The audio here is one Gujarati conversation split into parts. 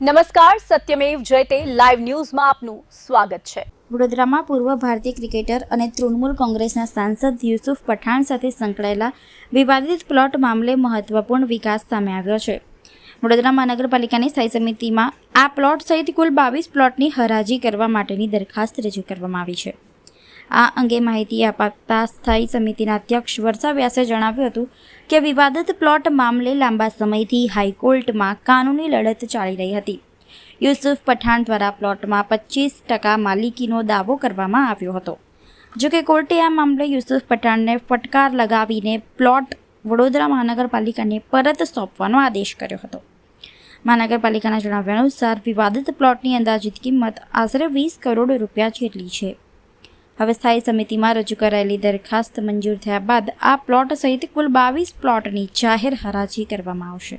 નમસ્કાર, સત્યમેવ જયતે લાઈવ ન્યૂઝમાં આપનું સ્વાગત છે। વડોદરામાં પૂર્વ ભારતીય ક્રિકેટર અને તૃણમૂલ કોંગ્રેસના સાંસદ યુસુફ પઠાણ સાથે સંકળાયેલા વિવાદિત પ્લોટ મામલે મહત્વપૂર્ણ વિકાસ સામે આવ્યો છે। વડોદરા મહાનગરપાલિકાની સ્થાયી સમિતિમાં આ પ્લોટ સહિત કુલ 22 પ્લોટની હરાજી કરવા માટેની દરખાસ્ત રજૂ કરવામાં આવી છે। આ અંગે માહિતી આપતા સ્થાયી સમિતિના અધ્યક્ષ વર્ષા વ્યાસે જણાવ્યું હતું કે વિવાદિત પ્લોટ મામલે લાંબા સમયથી હાઈકોર્ટમાં કાનૂની લડત ચાલી રહી હતી। યુસુફ પઠાણ દ્વારા પ્લોટમાં 25% માલિકીનો દાવો કરવામાં આવ્યો હતો। જોકે કોર્ટે આ મામલે યુસુફ પઠાણને ફટકાર લગાવીને પ્લોટ વડોદરા મહાનગરપાલિકાને પરત સોંપવાનો આદેશ કર્યો હતો। મહાનગરપાલિકાના જણાવ્યા અનુસાર વિવાદિત પ્લોટની અંદાજિત કિંમત આશરે 20 કરોડ રૂપિયા જેટલી છે। હવે સ્થાયી સમિતિમાં રજૂ કરાયેલી દરખાસ્ત મંજૂર થયા બાદ આ પ્લોટ સહિત કુલ 22 પ્લોટની જાહેર હરાજી કરવામાં આવશે।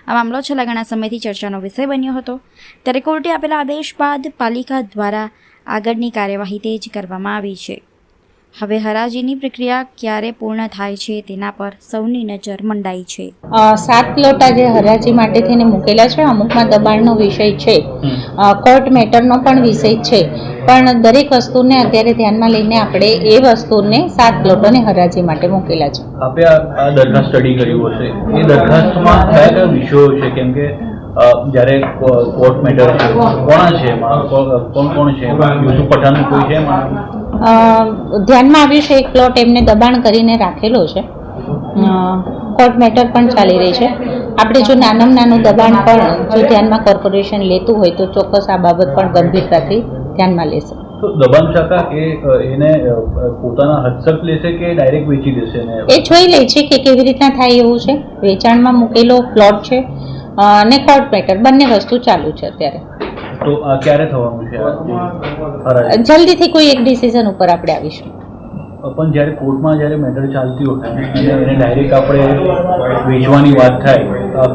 આ મામલો છેલ્લા ઘણા સમયથી ચર્ચાનો વિષય બન્યો હતો, ત્યારે કોર્ટે આપેલા આદેશ બાદ પાલિકા દ્વારા આગળની કાર્યવાહી તેજ કરવામાં આવી છે। હવે હરાજીની પ્રક્રિયા ક્યારે પૂર્ણ થાય છે તેના પર સૌની નજર મંડાઈ છે। 7 પ્લોટ આજે હરાજી માટે થઈને મૂકેલા છે। અમુકમાં દબાણનો વિષય છે, કોર્ટ મેટરનો પણ વિષય છે, પણ દરેક વસ્તુને અત્યારે ધ્યાનમાં લઈને આપણે એ વસ્તુને 7 પ્લોટોને હરાજી માટે મૂકેલા છે। આપે આ દરખાસ્ત સ્ટડી કર્યું હશે, એ દરખાસ્તમાં કયા કયા વિષયો છે? કેમ કે જ્યારે કોર્ટ મેટર છે, કોણ છે એમાં, કોણ છે યુસુફ પઠાણનું કોઈ છે એમાં? ધ્યાનમાં આવ્યું છે એક પ્લોટ એમને દબાણ કરીને રાખેલો છે, કોર્ટ મેટર પણ ચાલી રહી છે। આપણે જો નાનામાં નાનું દબાણ પણ જો ધ્યાનમાં કોર્પોરેશન લેતું હોય તો ચોક્કસ આ બાબત પણ ગંભીરતાથી ધ્યાનમાં લેશે। તો દબાણ શાખા એને પોતાના હસ્તક લેશે કે ડાયરેક્ટ વેચી દેશે? એ જોઈ લે છે કે કેવી રીતના થાય એવું છે। વેચાણમાં મૂકેલો પ્લોટ છે અને કોર્ટ મેટર બંને વસ્તુ ચાલુ છે અત્યારે। તો આ ક્યારે થવાનું છે? જલ્દીથી કોઈ એક ડિસિઝન ઉપર આપણે આવીશું। પણ જ્યારે કોર્ટમાં જ્યારે મેટર ચાલતી હોય અને એને ડાયરેક્ટ આપણે વેચવાની વાત થાય,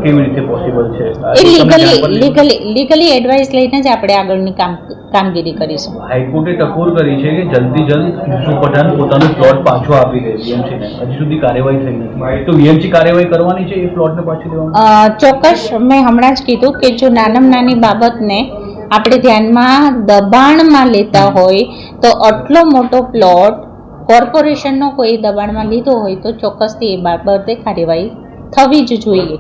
કેવી રીતે પોસિબલ છે? એ લીગલી એડવાઇસ લઈને જ આપણે આગળની કામગીરી કરીશું। હાઈકોર્ટે ટકોર કરી છે કે જલ્દી યુસુફ પઠાણ પોતાનો પ્લોટ પાછો આપી દે વીએમસીને, હજી સુધી કાર્યવાહી થઈ નથી, તો વીએમસી કાર્યવાહી કરવાની છે એ પ્લોટને પાછી લેવાનું? ચોક્કસ, મેં હમણાં જ કીધું કે જો નાનામાં નાની બાબતને આપણે ધ્યાનમાં દબાણમાં લેતા હોય તો આટલો મોટો પ્લોટ કોર્પોરેશનનો કોઈ દબાણમાં લીધો હોય તો ચોક્કસથી એ બાબતે કાર્યવાહી થવી જ જોઈએ।